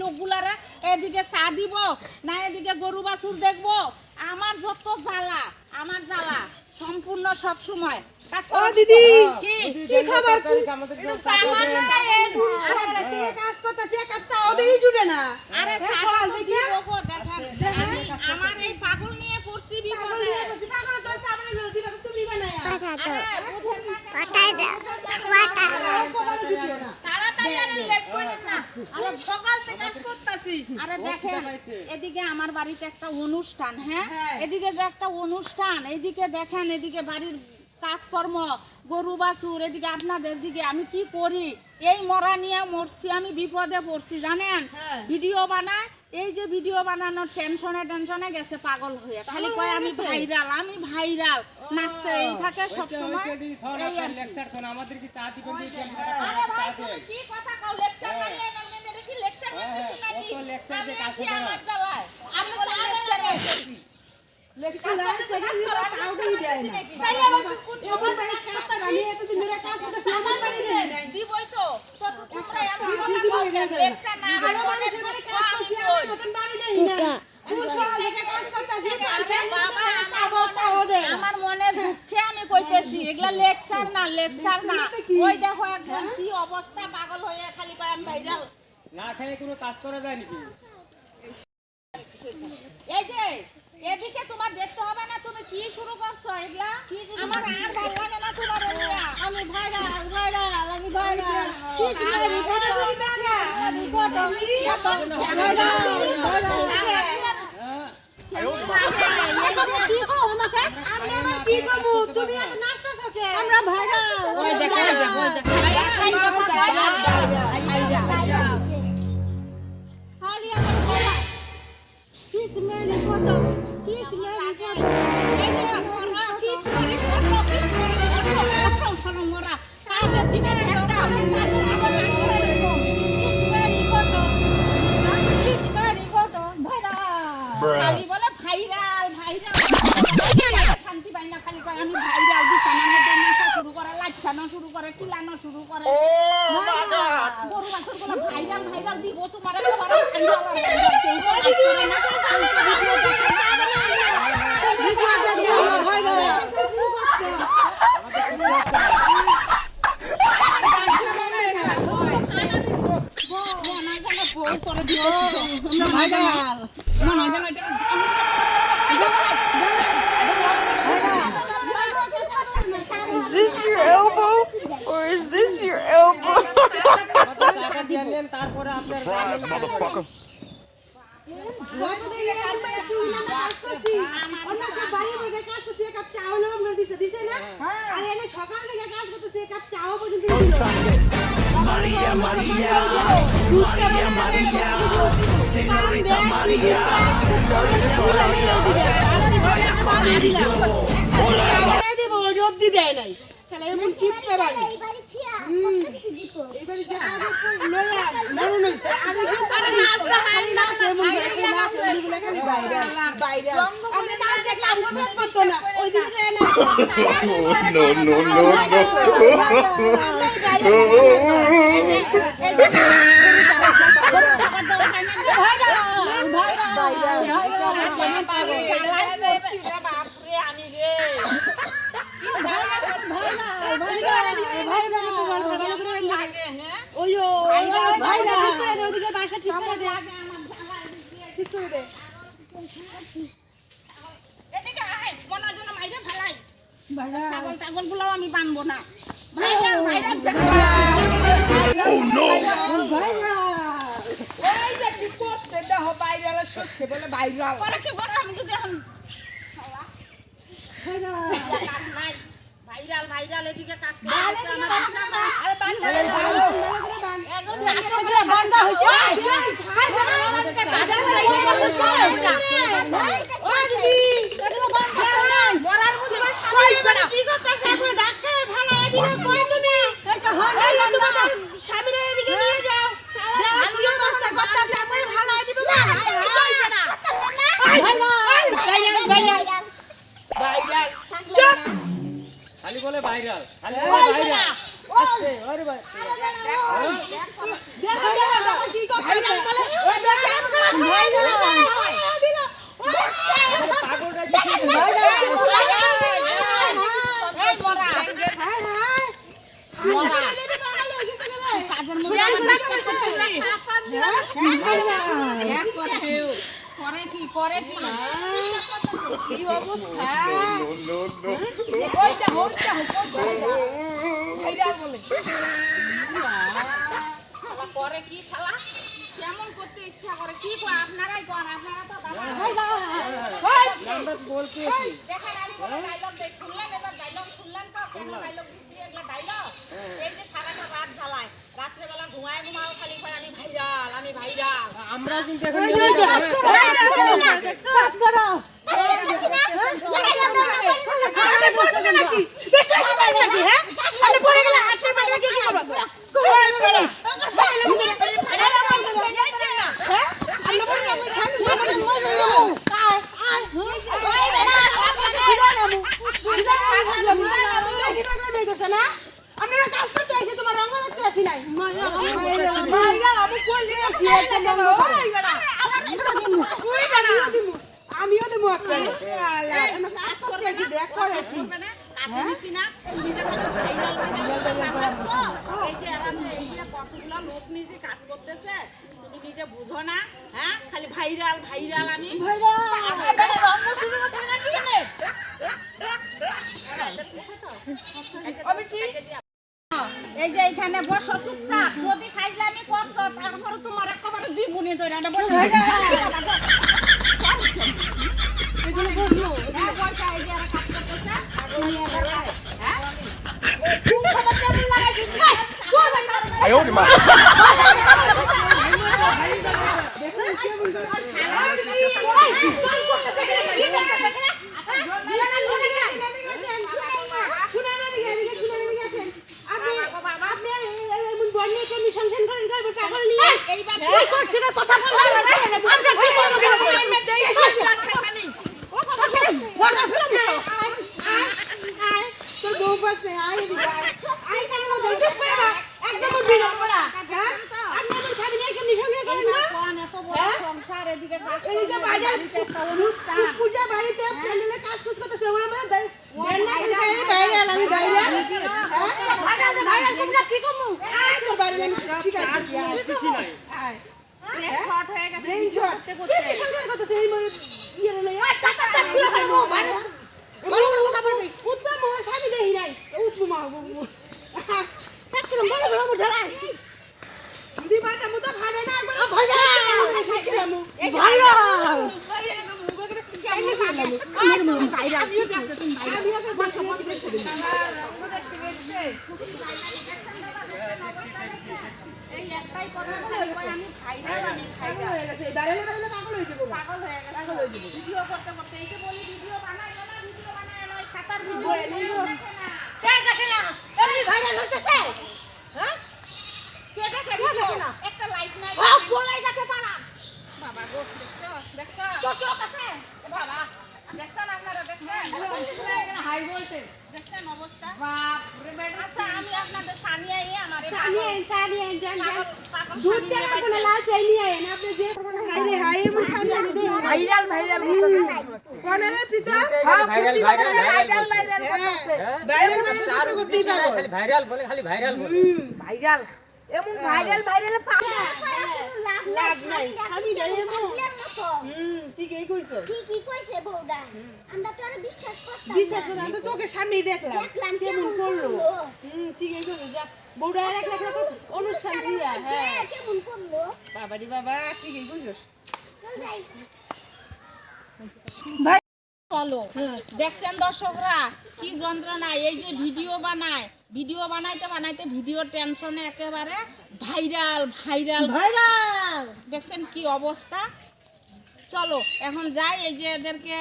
লোকগুলারে এদিকে চা দিব না এদিকে গরু বাছুর দেখবো আমার যত জ্বালা আমার জ্বালা সম্পূর্ণ সব সময় কাজ করো দিদি কি কি খবর একটু সামান খায় আরে তুই কাজ করতেছিস এক কাজ চাও দেই জুড়ে না আরে সকাল থেকে ওগো দেখেন আমার এই পাগল নিয়ে পড়ছি বিপদে পাগল তো সামনে দিবা তুমি বানায়া আরে বুঝেন না কাটাই দাও তাড়াতাড়ি আরে লেট করেন না আমি সকাল থেকে কাজ করতেছি আরে দেখেন এদিকে আমার বাড়িতে একটা অনুষ্ঠান হ্যাঁ এদিকে যে একটা অনুষ্ঠান এইদিকে দেখেন এদিকে বাড়ির কাজকর্ম গরু বাছুর এদিকে আপনাদের দিকে আমি কি করি এই মরা নিয়ে মরছি আমি বিপদে পড়ছি জানেন ভিডিও বানায় এই যে ভিডিও বানানোর টেনশনে গেছে পাগল হয়ে খালি কয় আমি ভাইরাল নাচতে এই থাকে সব সময় এই লেকচার কোন আমাদের কি চা দিবেন আরে ভাই তুমি কি কথা কও লেকচার মারিয়ে মানে কি লেকচার মারতেছি নাকি কত লেকচার দিয়ে কাজ করে আমার চালায় আমি লেকচার মারতেছি লেকচার কাজ করো তাও দিয়ে দেয় তাই আমার কোন সবার বাড়ি কাজ আমি এতদিন ধরে কাজ করতে সবার বাড়ি দিবই তো তো তোমরা আমার লেকচার না আমার মনে করে কাজ করছি আমি নতুন বাড়ি দেই না কোন সকাল থেকে কাজ করতেছি আরে বাবা আমার মনের দুঃখে আমি কইতেছি এগুলা লেকচার না ওই দেখো একদম কি অবস্থা পাগল হয়ে খালি কয় আমি ভাইজাল না খায় কোনো কাজ করা যায় নাকি এই যে এদিকে তোমার দেখতে হবে না তুমি কি শুরু করছো এগুলা আমার আর ভালো লাগে না তোমার এগুলা আমি ভাইরাল কি তুমি এত নাচতেছো কে আমরা ভাইরাল ওই দেখো খালি আমার বলা কিস মেরে ফটো এই যে মোরা কিস মেরে ফটো শোনো মোরা কাজের দিনে একটা আমি কাজ কিস মেরে ফটো খালি বলে ভাইরাল শান্তি পাই না খালি কয় আমি ভাইরাল বিছানার মধ্যে নাচা শুরু করে লাইটানো শুরু করে কিলানো শুরু করে গরু বাছুর গুলো ভাইরাল দিব তোমার একবার কেউ করে না Is this your elbow? Or is this your elbow? তারপরে আপনার motherfucker. Maria, señorita Maria. রব্দি দেয় নাই শালা এমন কিপটা বাড়ি এবারে যে আগে লয়া মরণ হইছে আগে আরে নাচতে হয় নাচতে এগুলো খালি বাইরে আমরা নাচ দেখলে আমরা পাচ্ছ না ওই দিকে না আমি বানবো না আমি যদি এখন ভাইরাল এদিকে কাজ করে স্বামীরা এদিকে নিয়ে যাও খালি বলে ভাইরাল আরে ভাই পাগলটা কি করে কি কি অবস্থা করে কি শালা কেমন করতে ইচ্ছা করে কি কয় আপনারাই কোন আপনারা তো আমরা বলতেছি দেখেন আমি কোনো ডায়লগ দেই শুনলেন এবার ডায়লগ শুনলেন তো কেন ডায়লগ দিছি এগুলা ডায়লগ এই যে সারাটা রাত জ্বালায় রাত্রে বেলা ঘুমায় খালি কয় আমি ভাইরাল আমরা কিন্তু এখন দেখছো করো নাকি বিশ্বাস করেন নাকি হ্যাঁ আপনি পড়ে গেলে হাতে পাগলা কি করব আপনারা কাজ করতে আসে তোমার রঙ দেখতে আসি নাই আমিও দেবো কাজ করতে আসি দেখ করে কাজে নিছি না তুমি যে খালি ভাইরাল এই যে এরা যে এই যে কতগুলো লোক নিজে কাজ করতেছে তুমি নিজে বুঝো না হ্যাঁ খালি ভাইরাল আমি রঙ শুরু করতে নাকি কেনে এই যে এখানে বসো চুপচাপ যদি খাইলামি করছো তারপরে তোমার একেবারে দিবুনি ধরে না বসে এগুলো বসলো হ্যাঁ বসা এই যে এরা কাজ করতেছে তুমি এবার হ্যাঁ কোন সময় কেমন লাগাইছিস আয় ওরে মা ভিডিও করতে করতে এই যে বলি ভিডিও বানাই না খাতার ভিডিও কে দেখে না এমনি ভাইরাল হচ্ছে হ্যাঁ কে দেখে না একটা লাইক নাই বলাই যাকে পারা বাবা গো দেখছো তো তো কাছে বাবা দেখছেন আপনারা দেখছেন হাই বলতে দেখছেন অবস্থা বাপ রে বেটা আচ্ছা আমি আপনাদের সানিয়া আমার সানিয়া জান দুধ চালা কোন লাল চাইনি আয় না আপনি যে হাই রে হাই এমন সানিয়া ভাইরাল কোনে রে পিতা ভাইরাল করতেই ভাইরাল বলে খালি ভাইরাল বলে ভাইরাল এমন ভাইরাল লাভ নাই আমি এমন ঠিকই কইছো ঠিকই কইছে বউডা আমরা তো আর বিশ্বাস করতাম না আমরা চোখের সামনেই দেখলাম কেমন করলো ঠিকই কইছো যা বউডা এক লাখ অনুষ্ঠান দিয়া হ্যাঁ কেমন করলো বাবারি বাবা ঠিকই কইছস চলো দেখছেন দর্শকরা কি যন্ত্রণা এই যে ভিডিও বানাইতে ভিডিও টেনশনে একেবারে ভাইরাল দেখছেন কি অবস্থা চলো এখন যাই এই যে এদেরকে